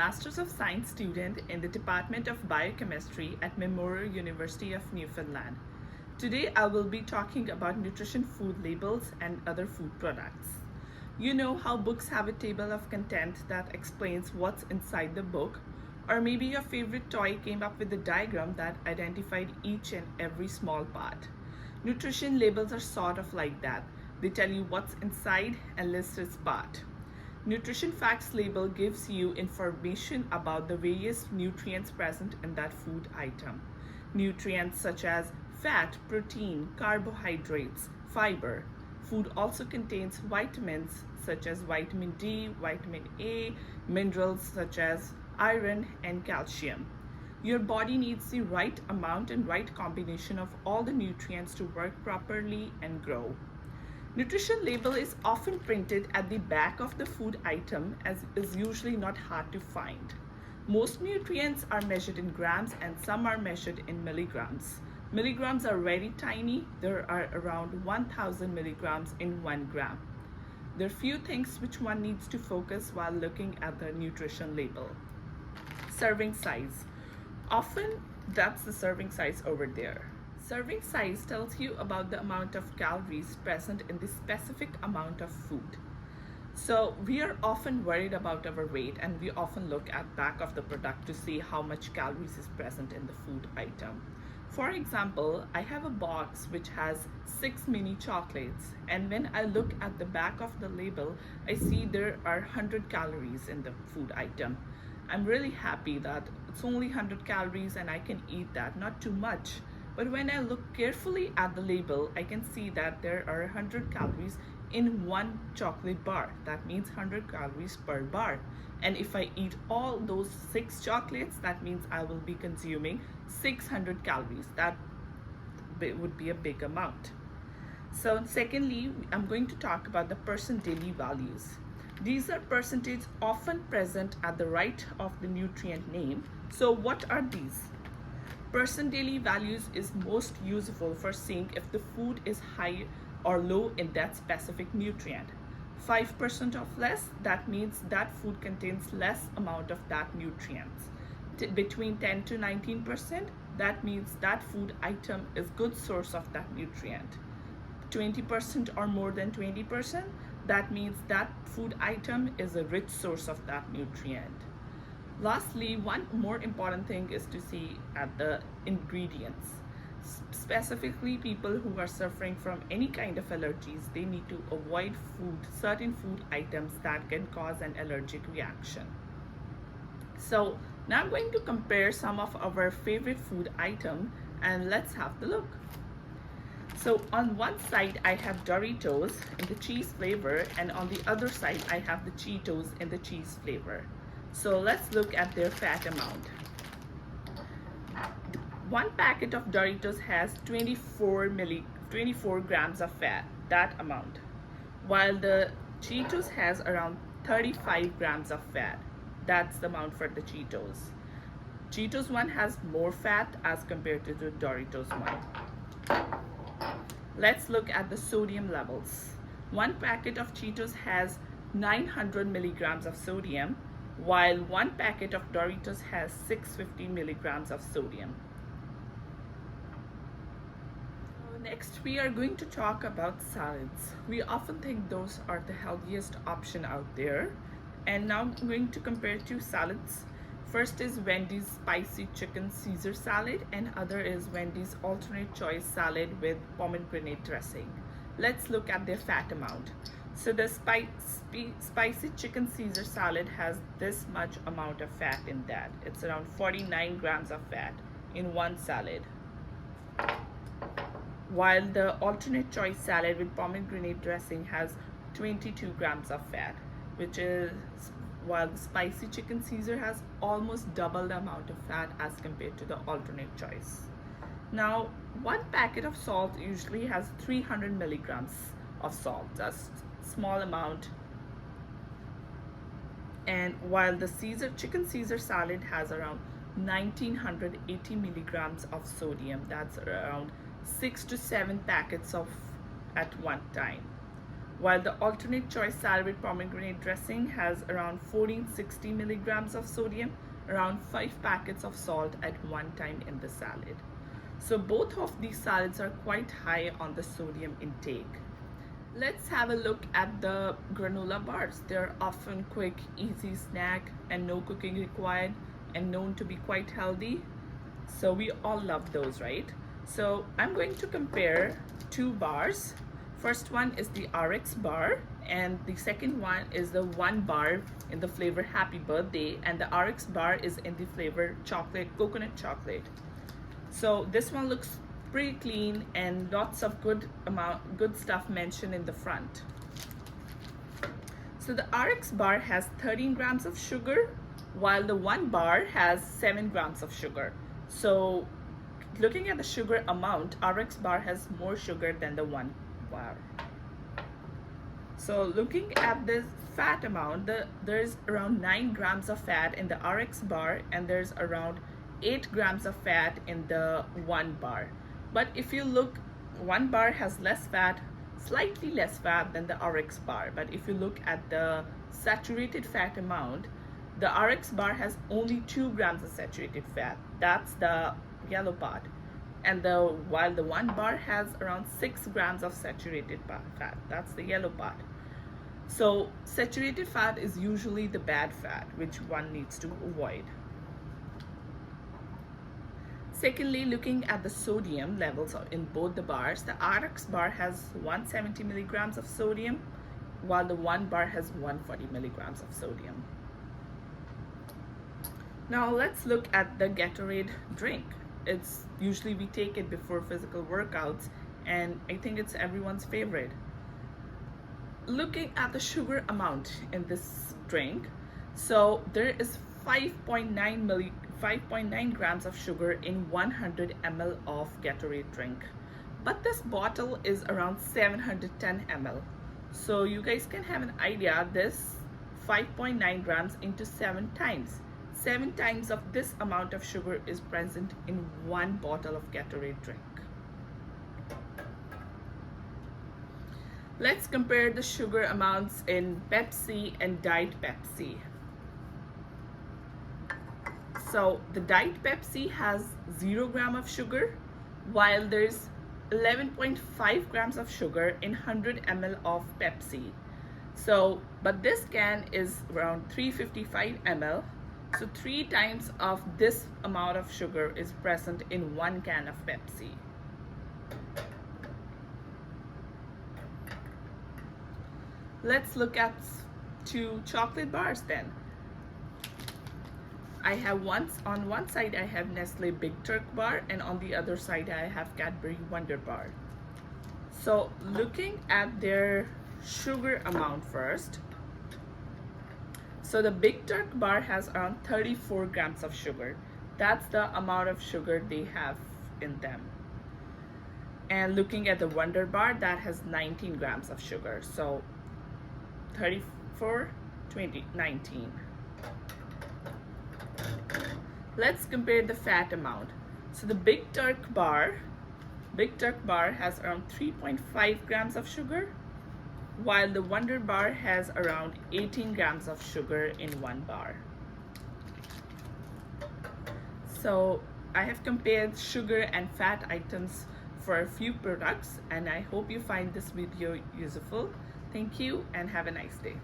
Masters of Science student in the Department of Biochemistry at Memorial University of Newfoundland. Today I will be talking about nutrition food labels and other food products. You know how books have a table of content that explains what's inside the book, or maybe your favorite toy came up with a diagram that identified each and every small part. Nutrition labels are sort of like that. They tell you what's inside and lists its part. Nutrition facts label gives you information about the various nutrients present in that food item. Nutrients such as fat, protein, carbohydrates, fiber. Food also contains vitamins such as vitamin D, vitamin A, minerals such as iron and calcium. Your body needs the right amount and right combination of all the nutrients to work properly and grow. Nutrition label is often printed at the back of the food item as is usually not hard to find. Most nutrients are measured in grams and some are measured in milligrams. Milligrams are very tiny. There are around 1000 milligrams in 1 gram. There are few things which one needs to focus while looking at the nutrition label. Serving size. Often that's the serving size over there. Serving size tells you about the amount of calories present in the specific amount of food. So we are often worried about our weight and we often look at back of the product to see how much calories is present in the food item. For example, I have a box which has 6 mini chocolates, and when I look at the back of the label, I see there are 100 calories in the food item. I'm really happy that it's only 100 calories and I can eat that, not too much. But when I look carefully at the label, I can see that there are 100 calories in one chocolate bar. That means 100 calories per bar. And if I eat all those 6 chocolates, that means I will be consuming 600 calories. That would be a big amount. So secondly, I'm going to talk about the percent daily values. These are percentages often present at the right of the nutrient name. So what are these? Percent daily values is most useful for seeing if the food is high or low in that specific nutrient. 5% of less, that means that food contains less amount of that nutrient. Between 10 to 19%, that means that food item is good source of that nutrient. 20% or more than 20%, that means that food item is a rich source of that nutrient. Lastly, one more important thing is to see at the ingredients. Specifically, people who are suffering from any kind of allergies, they need to avoid certain food items that can cause an allergic reaction. So now I'm going to compare some of our favorite food items and let's have the look. So on one side I have Doritos in the cheese flavor, and on the other side I have the Cheetos in the cheese flavor. So let's look at their fat amount. One packet of Doritos has 24 grams of fat, that amount, while the Cheetos has around 35 grams of fat. That's the amount for the Cheetos. Cheetos one has more fat as compared to the Doritos one. Let's look at the sodium levels. One packet of Cheetos has 900 milligrams of sodium, while one packet of Doritos has 650 milligrams of sodium. Next, we are going to talk about salads. We often think those are the healthiest option out there. And now I'm going to compare 2 salads. First is Wendy's spicy chicken Caesar salad, and other is Wendy's alternate choice salad with pomegranate dressing. Let's look at their fat amount. So the spicy chicken Caesar salad has this much amount of fat in that. It's around 49 grams of fat in one salad. While the alternate choice salad with pomegranate dressing has 22 grams of fat, which is while the spicy chicken Caesar has almost double the amount of fat as compared to the alternate choice. Now, one packet of salt usually has 300 milligrams of salt, just small amount. And while the chicken Caesar salad has around 1980 milligrams of sodium, that's around 6 to 7 packets of at one time. while the alternate choice salad with pomegranate dressing has around 1460 milligrams of sodium, around 5 packets of salt at one time in the salad. So both of these salads are quite high on the sodium intake. Let's have a look at the granola bars. They're often quick, easy snack and no cooking required and known to be quite healthy. So we all love those, right? So I'm going to compare two bars. First one is the RX bar and the second one is the one bar in the flavor Happy Birthday, and the RX bar is in the flavor coconut chocolate. So this one looks pretty clean and lots of good stuff mentioned in the front. So the RX bar has 13 grams of sugar while the one bar has 7 grams of sugar. So looking at the sugar amount, RX bar has more sugar than the one bar. So looking at the fat amount, there's around 9 grams of fat in the RX bar and there's around 8 grams of fat in the one bar. But if you look, one bar has less fat, slightly less fat than the RX bar. But if you look at the saturated fat amount, the RX bar has only 2 grams of saturated fat. That's the yellow part. And while the one bar has around 6 grams of saturated fat. That's the yellow part. So saturated fat is usually the bad fat, which one needs to avoid. Secondly, looking at the sodium levels in both the bars, the RX bar has 170 milligrams of sodium, while the one bar has 140 milligrams of sodium. Now let's look at the Gatorade drink. It's usually we take it before physical workouts, and I think it's everyone's favorite. Looking at the sugar amount in this drink, so there is 5.9 grams of sugar in 100 ml of Gatorade drink, but this bottle is around 710 ml. So you guys can have an idea, this 5.9 grams into 7 times. 7 times of this amount of sugar is present in one bottle of Gatorade drink. Let's compare the sugar amounts in Pepsi and Diet Pepsi. So the Diet Pepsi has 0 gram of sugar, while there's 11.5 grams of sugar in 100 ml of Pepsi. So, but this can is around 355 ml. So 3 times of this amount of sugar is present in one can of Pepsi. Let's look at 2 chocolate bars then. I have on one side I have Nestle Big Turk bar and on the other side I have Cadbury Wonder bar. So looking at their sugar amount first. So the Big Turk bar has around 34 grams of sugar. That's the amount of sugar they have in them. And looking at the Wonder bar, that has 19 grams of sugar. So 34, 20, 19. Let's compare the fat amount. So the Big Turk bar has around 3.5 grams of sugar, while the Wonder bar has around 18 grams of sugar in one bar. So I have compared sugar and fat items for a few products, and I hope you find this video useful. Thank you and have a nice day.